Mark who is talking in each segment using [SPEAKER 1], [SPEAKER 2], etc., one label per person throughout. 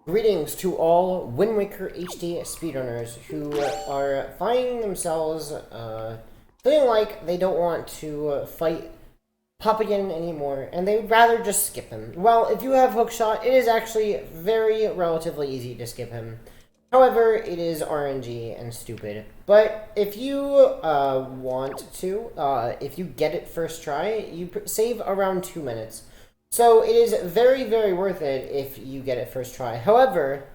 [SPEAKER 1] Greetings to all Wind Waker HD speedrunners who are finding themselves feeling like they don't want to fight Papayan anymore, and they would rather just skip him. Well, if you have Hookshot, it is actually very relatively easy to skip him. However, it is RNG and stupid. But if you want to, if you get it first try, you save around 2 minutes. So it is very, very worth it if you get it first try. However,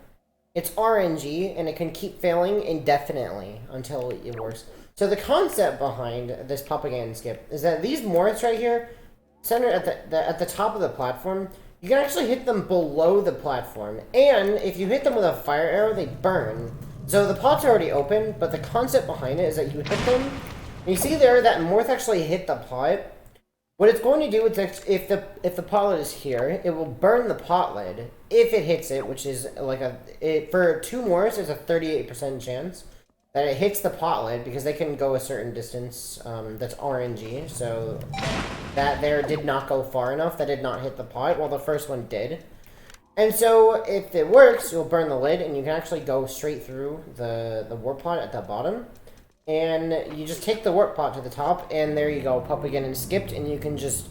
[SPEAKER 1] it's RNG, and it can keep failing indefinitely until it works. So the concept behind this propaganda skip is that these Morths right here, centered at the top of the platform, you can actually hit them below the platform. And if you hit them with a fire arrow, they burn. So the pot's already open, but the concept behind it is that you hit them. And you see there that Morth actually hit the pot. What it's going to do is if the pot lid is here, it will burn the pot lid if it hits it, which is like for 2 Morths, there's a 38% chance that it hits the pot lid because they can go a certain distance. That's RNG, so that there did not go far enough. That did not hit the pot, while the first one did. And so if it works, you'll burn the lid, and you can actually go straight through the warp pot at the bottom. And you just take the warp pot to the top, and there you go, pop again and skipped, and you can just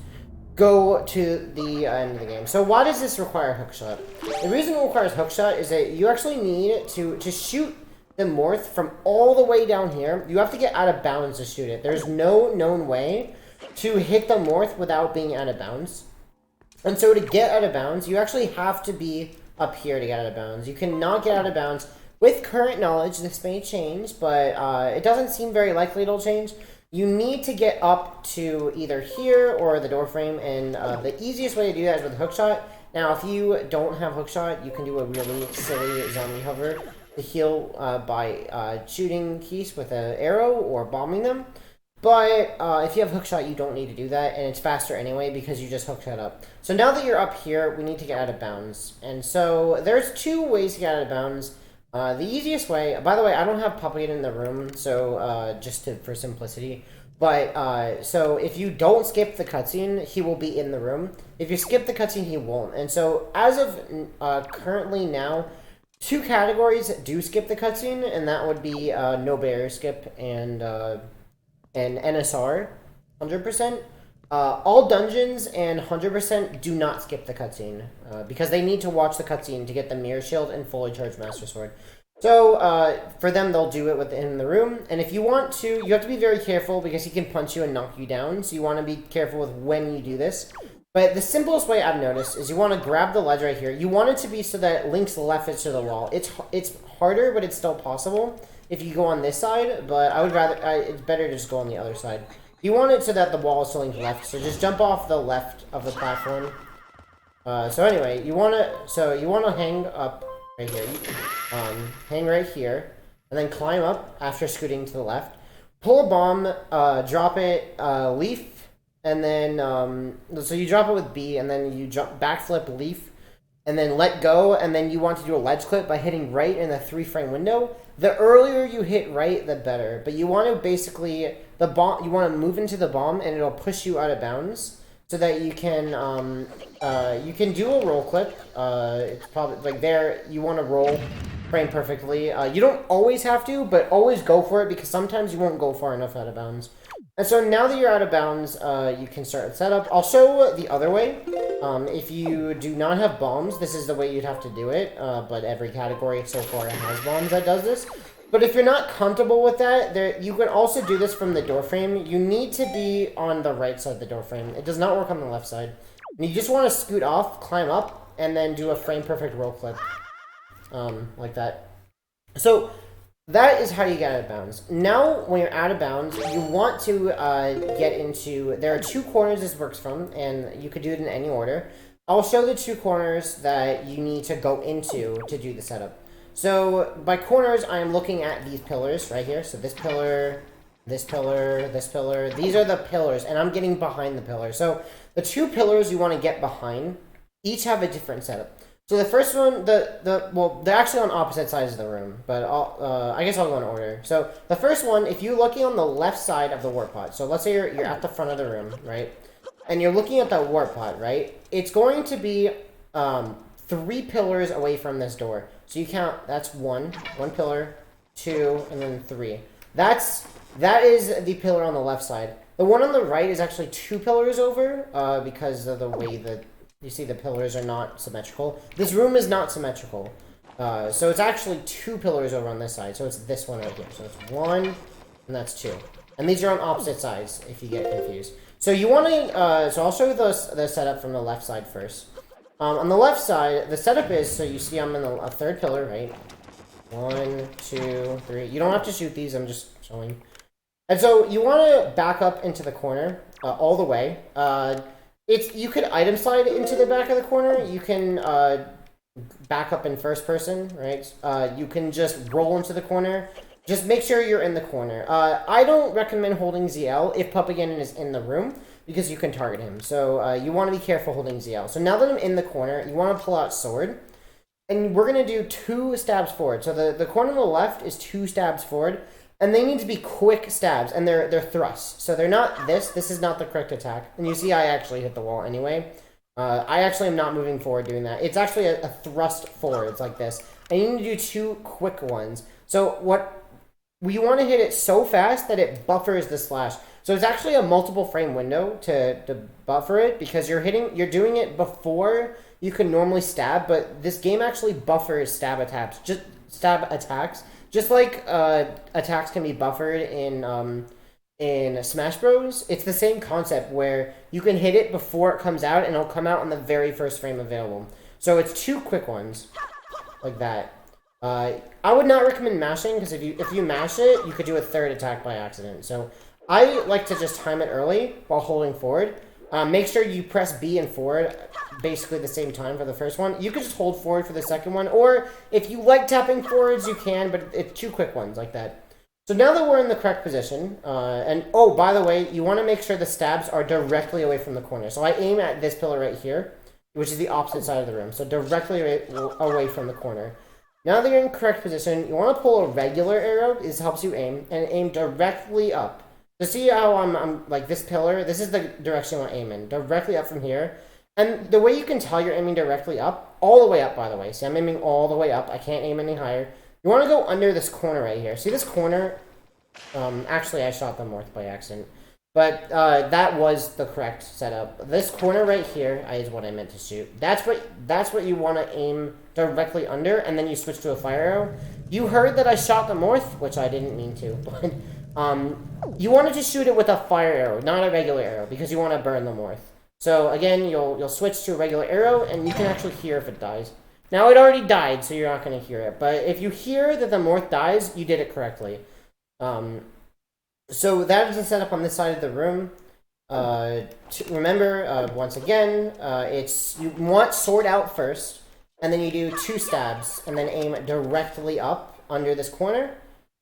[SPEAKER 1] go to the end of the game. So why does this require hookshot? The reason it requires hookshot is that you actually need to shoot the Morth from all the way down here. You have to get out of bounds to shoot it. There's no known way to hit the Morth without being out of bounds. And so to get out of bounds, you actually have to be up here to get out of bounds. You cannot get out of bounds. With current knowledge, this may change, but it doesn't seem very likely it'll change. You need to get up to either here or the doorframe, and the easiest way to do that is with hookshot. Now, if you don't have hookshot, you can do a really silly zombie hover to heal by shooting keys with an arrow or bombing them. But if you have hookshot, you don't need to do that, and it's faster anyway because you just hookshot up. So now that you're up here, we need to get out of bounds. And so there's 2 ways to get out of bounds. The easiest way, by the way, I don't have Puppet in the room, so for simplicity. But so if you don't skip the cutscene, he will be in the room. If you skip the cutscene, he won't. And so as of currently now, 2 categories do skip the cutscene, and that would be no barrier skip and NSR, 100%. All dungeons and 100% do not skip the cutscene, because they need to watch the cutscene to get the Mirror Shield and fully charged Master Sword. So, for them, they'll do it within the room, and if you want to, you have to be very careful because he can punch you and knock you down, so you want to be careful with when you do this. But the simplest way I've noticed is you want to grab the ledge right here. You want it to be so that it links left it to the wall. It's harder, but it's still possible if you go on this side, but I would rather, it's better to just go on the other side. You want it so that the wall is linked left, so just jump off the left of the platform. So anyway, you want to hang up right here. Hang right here, and then climb up after scooting to the left. Pull a bomb, drop it, leaf, and then, so you drop it with B, and then you jump, backflip, leaf, and then let go, and then you want to do a ledge clip by hitting right in the 3-frame window. The earlier you hit right, the better. But you want to basically, you want to move into the bomb, and it'll push you out of bounds, so that you can do a roll clip. It's probably, like there, you want to roll frame perfectly. You don't always have to, but always go for it, because sometimes you won't go far enough out of bounds. And so now that you're out of bounds, you can start setup. I'll show the other way. If you do not have bombs, this is the way you'd have to do it. But every category so far has bombs that does this. But if you're not comfortable with that, you can also do this from the doorframe. You need to be on the right side of the doorframe. It does not work on the left side. And you just want to scoot off, climb up, and then do a frame perfect roll clip. Like that. So that is how you get out of bounds. Now, when you're out of bounds, you want to get into... There are 2 corners this works from, and you could do it in any order. I'll show the 2 corners that you need to go into to do the setup. So, by corners, I am looking at these pillars right here. So this pillar, this pillar, this pillar. These are the pillars, and I'm getting behind the pillar. So, the 2 pillars you want to get behind each have a different setup. So the first one, well, they're actually on opposite sides of the room, but I guess I'll go in order. So the first one, if you're looking on the left side of the warp pod, so let's say you're at the front of the room, right? And you're looking at that warp pod, right? It's going to be 3 pillars away from this door. So you count, that's 1 pillar, 2, and then 3. That is the pillar on the left side. The one on the right is actually 2 pillars over, because of the way that you see the pillars are not symmetrical. This room is not symmetrical. So it's actually 2 pillars over on this side. So it's this one right here. So it's 1, and that's 2. And these are on opposite sides, if you get confused. So you want to, so I'll show you the setup from the left side first. On the left side, the setup is, so you see I'm in a 3rd pillar, right? 1, 2, 3. You don't have to shoot these, I'm just showing. And so you want to back up into the corner, all the way. You could item slide into the back of the corner. You can back up in first person, right? You can just roll into the corner. Just make sure you're in the corner. I don't recommend holding ZL if Puppy Ganon is in the room, because you can target him. So you want to be careful holding ZL. So now that I'm in the corner, you want to pull out sword. And we're going to do 2 stabs forward. So the corner on the left is 2 stabs forward. And they need to be quick stabs, and they're thrusts. So they're not this. This is not the correct attack. And you see I actually hit the wall anyway. I actually am not moving forward doing that. It's actually a thrust forward. It's like this. And you need to do 2 quick ones. So we want to hit it so fast that it buffers the slash. So it's actually a multiple frame window to buffer it, because you're doing it before you can normally stab, but this game actually buffers stab attacks. Just like attacks can be buffered in Smash Bros. It's the same concept where you can hit it before it comes out, and it'll come out on the very first frame available. So it's 2 quick ones, like that. I would not recommend mashing, because if you mash it, you could do a 3rd attack by accident. So I like to just time it early while holding forward. Make sure you press B and forward basically the same time for the first one. You could just hold forward for the second one, or if you like tapping forwards, you can, but it's 2 quick ones like that. So now that we're in the correct position, and oh, by the way, you want to make sure the stabs are directly away from the corner. So I aim at this pillar right here, which is the opposite side of the room, so directly away from the corner. Now that you're in correct position, you want to pull a regular arrow. This helps you aim, and aim directly up. So see how I'm like this pillar? This is the direction you want to aim in. Directly up from here. And the way you can tell you're aiming directly up, all the way up, by the way. See, I'm aiming all the way up. I can't aim any higher. You want to go under this corner right here. See this corner? Actually, I shot the Morth by accident. But that was the correct setup. This corner right here is what I meant to shoot. That's what you want to aim directly under, and then you switch to a fire arrow. You heard that I shot the Morth, which I didn't mean to, but you wanted to shoot it with a fire arrow, not a regular arrow, because you want to burn the Morth. So again, you'll switch to a regular arrow, and you can actually hear if it dies. Now it already died, so you're not going to hear it. But if you hear that the Morth dies, you did it correctly. So that is the setup on this side of the room. Remember, once again, you want sword out first, and then you do 2 stabs, and then aim directly up under this corner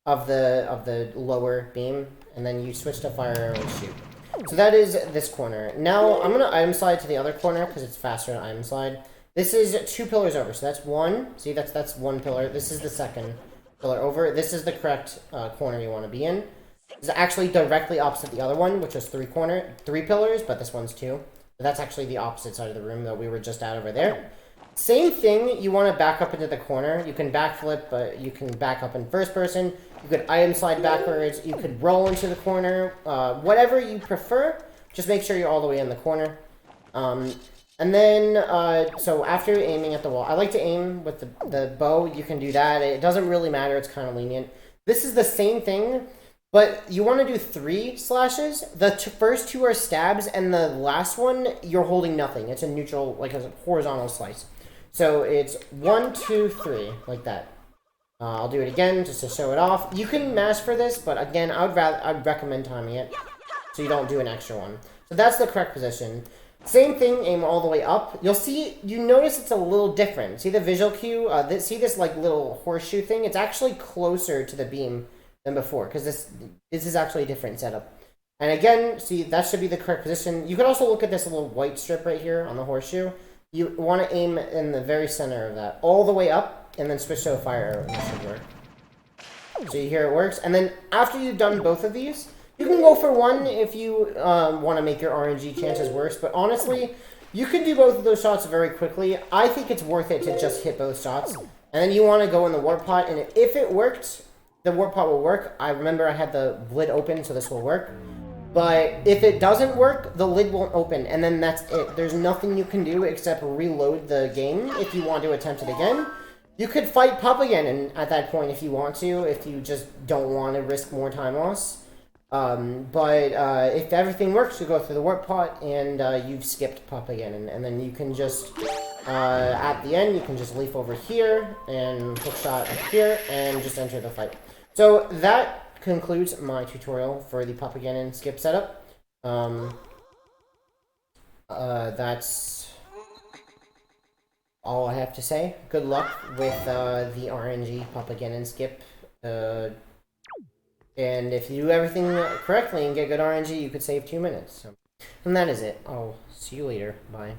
[SPEAKER 1] of the lower beam, and then you switch to fire arrow and shoot. So that is this corner. Now I'm gonna item slide to the other corner because it's faster to item slide. This is 2 pillars over, so that's 1. See, that's 1 pillar. This is the second pillar over. This is the correct corner you want to be in. It's actually directly opposite the other one, which was 3 pillars, but this one's 2. But that's actually the opposite side of the room that we were just at over there. Same thing, you want to back up into the corner. You can backflip, but you can back up in first person. You could item slide backwards. You could roll into the corner. Whatever you prefer, just make sure you're all the way in the corner. And then, so after aiming at the wall, I like to aim with the bow. You can do that. It doesn't really matter. It's kind of lenient. This is the same thing, but you want to do 3 slashes. The first 2 are stabs, and the last one, you're holding nothing. It's a neutral, like a horizontal slice. So it's 1, 2, 3, like that. I'll do it again just to show it off. You can mash for this, but again, I'd recommend timing it so you don't do an extra one. So that's the correct position. Same thing, aim all the way up. You notice it's a little different. See the visual cue? See this like little horseshoe thing? It's actually closer to the beam than before, because this is actually a different setup. And again, see, that should be the correct position. You could also look at this little white strip right here on the horseshoe. You want to aim in the very center of that, all the way up, and then switch to a fire arrow, and this should work. So you hear it works. And then after you've done both of these, you can go for 1 if you want to make your RNG chances worse. But honestly, You can do both of those shots very quickly. I think it's worth it to just hit both shots. And then you want to go in the warp pot, and if it worked, the warp pot will work. I remember I had the lid open, so this will work. But if it doesn't work, the lid won't open, and then that's it. There's nothing you can do except reload the game if you want to attempt it again. You could fight Pop again and at that point if you want to, if you just don't want to risk more time loss. But if everything works, you go through the warp pot, and you've skipped Pop again, and then you can just, at the end, you can just leaf over here, and hook shot up here, and just enter the fight. So that concludes my tutorial for the Pop again and skip setup. That's all I have to say. Good luck with the RNG Pop again and skip. And if you do everything correctly and get good RNG, you could save 2 minutes. So, and that is it. I'll see you later. Bye.